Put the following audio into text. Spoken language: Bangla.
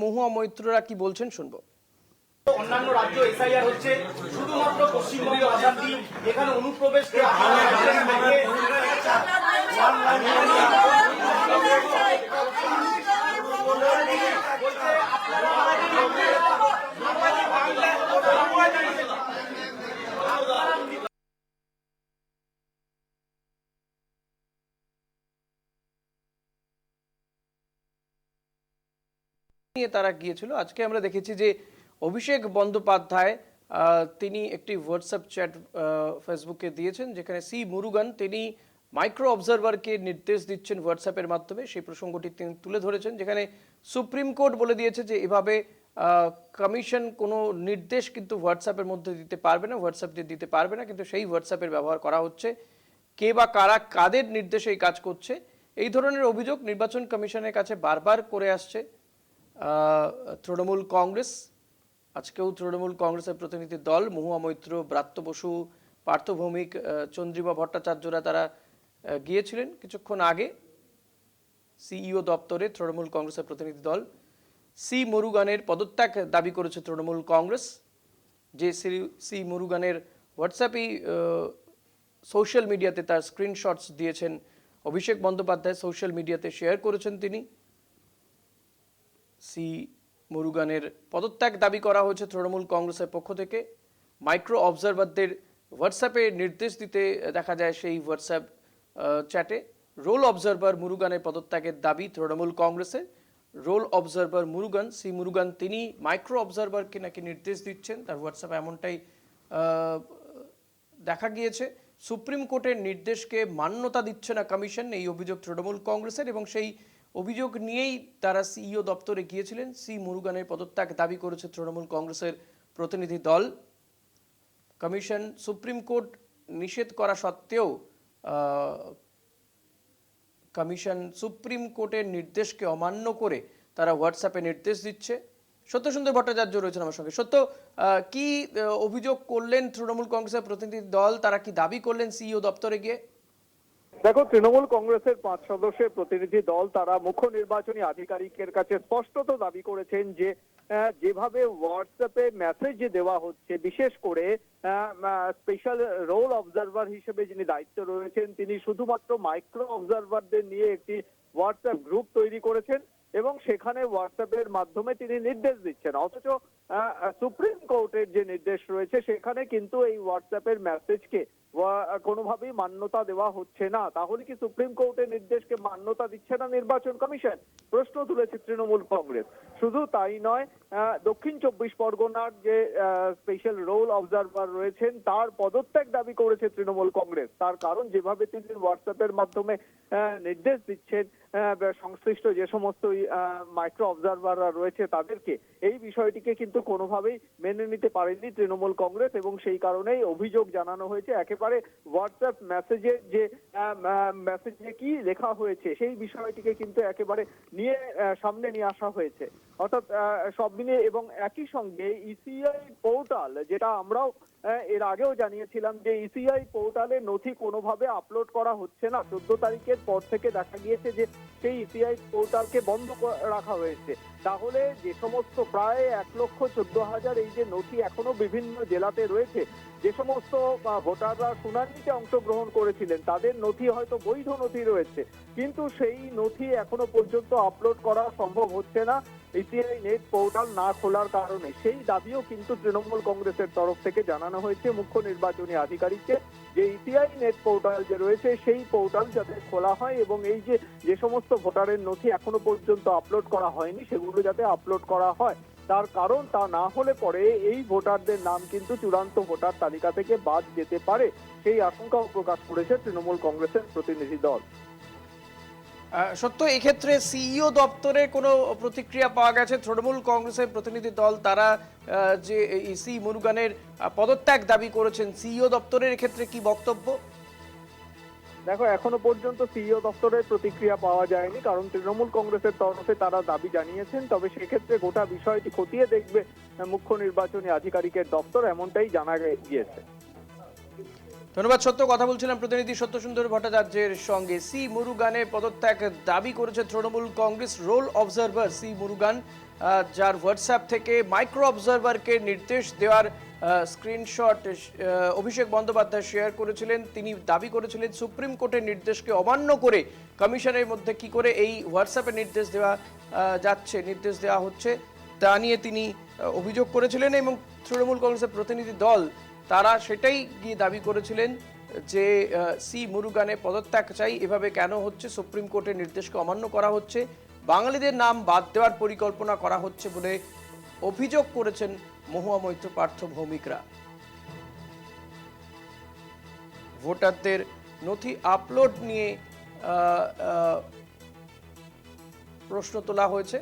মহুয়া মৈত্ররা কি বলছেন শুনবো। অন্যান্য রাজ্য এসআইআর হচ্ছে, শুধুমাত্র পশ্চিমবঙ্গ অশান্তি, এখানে অনুপ্রবেশকে নিয়ে তারা গিয়েছিল। আজকে আমরা দেখেছি যে অভিষেক বন্দ্যোপাধ্যায় তিনি একটি হোয়াটসঅ্যাপ চ্যাট ফেসবুকে দিয়েছেন, যেখানে সি মুরুগান তিনি মাইক্রো অবজারভারকে নির্দেশ দিচ্ছেন হোয়াটসঅ্যাপের মাধ্যমে। সেই প্রসঙ্গটি তিনি তুলে ধরেছেন, যেখানে সুপ্রিম কোর্ট বলে দিয়েছে যে এভাবে কমিশন কোনো নির্দেশ কিন্তু হোয়াটসঅ্যাপের মধ্যে দিতে পারবে না, হোয়াটসঅ্যাপ দিয়ে দিতে পারবে না, কিন্তু সেই হোয়াটসঅ্যাপের ব্যবহার করা হচ্ছে। কে বা কারা কাদের নির্দেশে এই কাজ করছে, এই ধরনের অভিযোগ নির্বাচন কমিশনের কাছে বারবার করে আসছে তৃণমূল কংগ্রেস। আজকেও তৃণমূল কংগ্রেসের প্রতিনিধি দল মহুয়া মৈত্র, ব্রাত্য বসু, পার্থ ভৌমিক, চন্দ্রিমা ভট্টাচার্যরা তারা গিয়েছিলেন কিছুক্ষণ আগে সিইও দপ্তরে। তৃণমূল কংগ্রেসের প্রতিনিধি দল সি মুরুগানের পদত্যাগ দাবি করেছে তৃণমূল কংগ্রেস। যে সি মুরুগানের হোয়াটসঅ্যাপেই সোশ্যাল মিডিয়াতে তার স্ক্রিনশটস দিয়েছেন অভিষেক বন্দ্যোপাধ্যায়, সোশ্যাল মিডিয়াতে শেয়ার করেছেন তিনি। সি মুরুগানের পদত্যাগ দাবি করা হয়েছে তৃণমূল কংগ্রেসের পক্ষ থেকে। মাইক্রো অবজারভারদের হোয়াটসঅ্যাপে নির্দেশ দিতে দেখা যায় সেই হোয়াটসঅ্যাপ চ্যাটে। রোল অবজারভার মুরুগানের পদত্যাগের দাবি তৃণমূল কংগ্রেসের। Roll observer Murugan, C Murugan তিনি মাইক্রো অবজারভারকে নাকি নির্দেশ দিচ্ছেন, তার হোয়াটসঅ্যাপে এমনটাই দেখা গিয়েছে। সুপ্রিম কোর্টের নির্দেশকে মান্যতা দিচ্ছে না কমিশন, এই অভিযোগ তৃণমূল কংগ্রেসের, এবং সেই অভিযোগ নিয়েই তারা সিইও দপ্তরে গিয়েছিলেন। সি মুরুগানের পদত্যাগ দাবি করেছে তৃণমূল কংগ্রেসের প্রতিনিধি দল। কমিশন সুপ্রিম কোর্ট নিষেধ করা সত্ত্বেও কমিশন সুপ্রিম কোর্টের নির্দেশকে অমান্য করে তারা হোয়াটসঅ্যাপে নির্দেশ দিচ্ছে। সত্যসুন্দর ভট্টাচার্য রয়েছেন আমার সঙ্গে। সত্য, কি অভিযোগ করলেন তৃণমূল কংগ্রেসের প্রতিনিধি দল, তারা কি দাবি করলেন সিইও দপ্তরে গিয়ে? দেখো, তৃণমূল কংগ্রেসের 5 সদস্যের প্রতিনিধি দল তারা মুখ্য নির্বাচনী আধিকারিকের কাছে স্পষ্টত দাবি করেছেন যে যেভাবে হোয়াটসঅ্যাপে মেসেজ দেওয়া হচ্ছে, বিশেষ করে স্পেশাল রোল অবজারভার হিসেবে যিনি দায়িত্ব রয়েছেন তিনি শুধুমাত্র মাইক্রো অবজারভারদের নিয়ে একটি হোয়াটসঅ্যাপ গ্রুপ তৈরি করেছেন এবং সেখানে হোয়াটসঅ্যাপের মাধ্যমে তিনি নির্দেশ দিচ্ছেন। অথচ সুপ্রিম কোর্টের যে নির্দেশ রয়েছে সেখানে কিন্তু এই হোয়াটসঅ্যাপের মেসেজকে কোনোভাবেই মান্যতা দেওয়া হচ্ছে না। তাহলে কি সুপ্রিম কোর্টের নির্দেশকে মান্যতা দিচ্ছে না নির্বাচন কমিশন? প্রশ্ন তুলেছে তৃণমূল কংগ্রেস। শুধু তাই নয়, দক্ষিণ 24 পরগনার যে স্পেশাল রোল অবজারভার রয়েছেন তার পদত্যাগ দাবি করেছে তৃণমূল কংগ্রেস। তার কারণ যেভাবে তিনি হোয়াটসঅ্যাপের মাধ্যমে নির্দেশ দিচ্ছেন সংশ্লিষ্ট যে সমস্ত মাইক্রো অবজারভাররা রয়েছে তাদেরকে, এই বিষয়টিকে কিন্তু কোনোভাবেই মেনে নিতে পারেনি তৃণমূল কংগ্রেস এবং সেই কারণেই অভিযোগ জানানো হয়েছে। একেবারে হোয়াটসঅ্যাপ মেসেজে যে মেসেজে কি লেখা হয়েছে সেই বিষয়টিকে কিন্তু একেবারে নিয়ে সামনে নিয়ে আসা হয়েছে। অর্থাৎ সব মিলিয়ে, এবং একই সঙ্গে ইসিআই পোর্টাল, যেটা আমরাও এর আগেও জানিয়েছিলাম যে ইসিআই পোর্টালে নথি কোনোভাবে আপলোড করা হচ্ছে না। 14 তারিখের পর থেকে দেখা গিয়েছে যে সেই ইসিআই পোর্টালকে বন্ধ রাখা হয়েছে। তাহলে যে সমস্ত প্রায় 1,14,000 এই যে নথি এখনো বিভিন্ন জেলাতে রয়েছে, যে সমস্ত ভোটাররা শুনানিতে অংশগ্রহণ করেছিলেন তাদের নথি হয়তো বৈধ নথি রয়েছে, কিন্তু সেই নথি এখনো পর্যন্ত আপলোড করা সম্ভব হচ্ছে না ইসিআই নেট পোর্টাল না খোলার কারণে। সেই দাবিও কিন্তু তৃণমূল কংগ্রেসের তরফ থেকে জানানো হয়েছে মুখ্য নির্বাচনী আধিকারিককে, যে ইসিআই নেট পোর্টাল যে রয়েছে সেই পোর্টাল যাতে খোলা হয় এবং এই যে সমস্ত ভোটারের নথি এখনো পর্যন্ত আপলোড করা হয়নি সেগুলো যাতে আপলোড করা হয়। তার কারণ তা না হলে পরে এই ভোটারদের নাম কিন্তু চূড়ান্ত ভোটার তালিকা থেকে বাদ যেতে পারে, সেই আশঙ্কাও প্রকাশ করেছে তৃণমূল কংগ্রেসের প্রতিনিধি দল। সত্য, এক্ষেত্রে সিইও দপ্তরে কোনো প্রতিক্রিয়া পাওয়া গেছে? তৃণমূল কংগ্রেসের প্রতিনিধি দল তারা যে সি মুরুগানের পদত্যাগ দাবি করেছেন, সিইও দপ্তরের ক্ষেত্রে কি বক্তব্য? দেখো, এখনো পর্যন্ত সিইও দপ্তরের প্রতিক্রিয়া পাওয়া যায়নি, কারণ তৃণমূল কংগ্রেসের তরফে তারা দাবি জানিয়েছেন। তবে সেক্ষেত্রে গোটা বিষয়টি খতিয়ে দেখবে মুখ্য নির্বাচনী আধিকারিকের দপ্তর, এমনটাই জানা গিয়েছে। ধন্যবাদ সত্য। কথা বলছিলাম প্রতিনিধি সত্যসুন্দর ভট্টাচার্যের সঙ্গে। সি মুরুগানের পদত্যাগ দাবি করেছে Trinamool Congress. Roll observer C Murugan যার হোয়াটসঅ্যাপ থেকে মাইক্রো অবজারভারকে নির্দেশ দেওয়ার স্ক্রিনশট অভিষেক বন্দ্যোপাধ্যায় শেয়ার করেছিলেন। তিনি দাবি করেছিলেন সুপ্রিম কোর্টের নির্দেশকে অমান্য করে কমিশনের মধ্যে কি করে এই হোয়াটসঅ্যাপে নির্দেশ দেওয়া হচ্ছে তা নিয়ে তিনি অভিযোগ করেছিলেন এবং তৃণমূল কংগ্রেসের প্রতিনিধি দল তারা সেটাই গিয়ে দাবি করেছিলেন যে সি মুরুগানে পদত্যাগ চাই, এভাবে কেন হচ্ছে, সুপ্রিম কোর্টের নির্দেশকে অমান্য করা হচ্ছে, বাঙালিদের নাম বাদ দেওয়ার পরিকল্পনা করা হচ্ছে বলে অভিযোগ করেছেন মহুয়া মৈত্র পার্থ ভৌমিকরা। ভোটারদের নথি আপলোড নিয়ে প্রশ্ন তোলা হয়েছে।